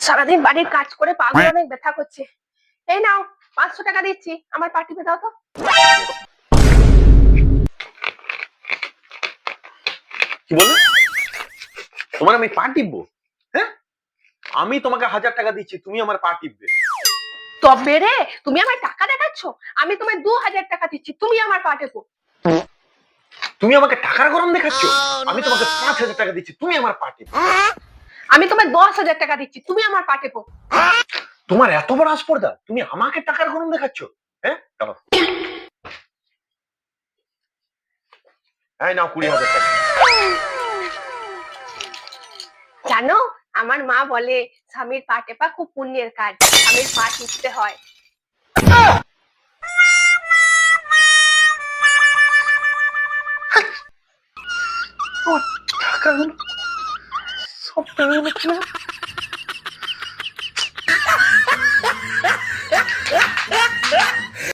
সারাদিন বাড়ির কাজ করে পাগল অনেক ব্যথা করছে। এই নাও 500 টাকা দিচ্ছি, আমার পা টিপে দাও তো। কি বললে? তোমার আমি পা টিপবো? হ্যাঁ, আমি তোমাকে 1000 টাকা দিচ্ছি, তুমি আমার পা টিপবে? তবে রে, তুমি আমার টাকা দেখাচ্ছ? আমি তোমায় 2000 টাকা দিচ্ছি, তুমি আমার পা টেপো। তুমি আমাকে টাকার গরম দেখাচ্ছ? আমি তোমাকে 5000 টাকা দিচ্ছি, তুমি আমার পা টিপো। আমি তোমায় 10,000 টাকা দিচ্ছি, তুমি আমার পা টেপো। তোমার এত বড় আসপর্দা, তুমি আমাকে টাকার গরম দেখাচ্ছ? হ্যাঁ, চলো। এই নাও 20,000 টাকা। জানো, আমার মা বলে স্বামীর পা টেপা খুব পুণ্যের কাজ, স্বামীর পা টিপতে হয়। টাকাগুলো সব টাকাগুলো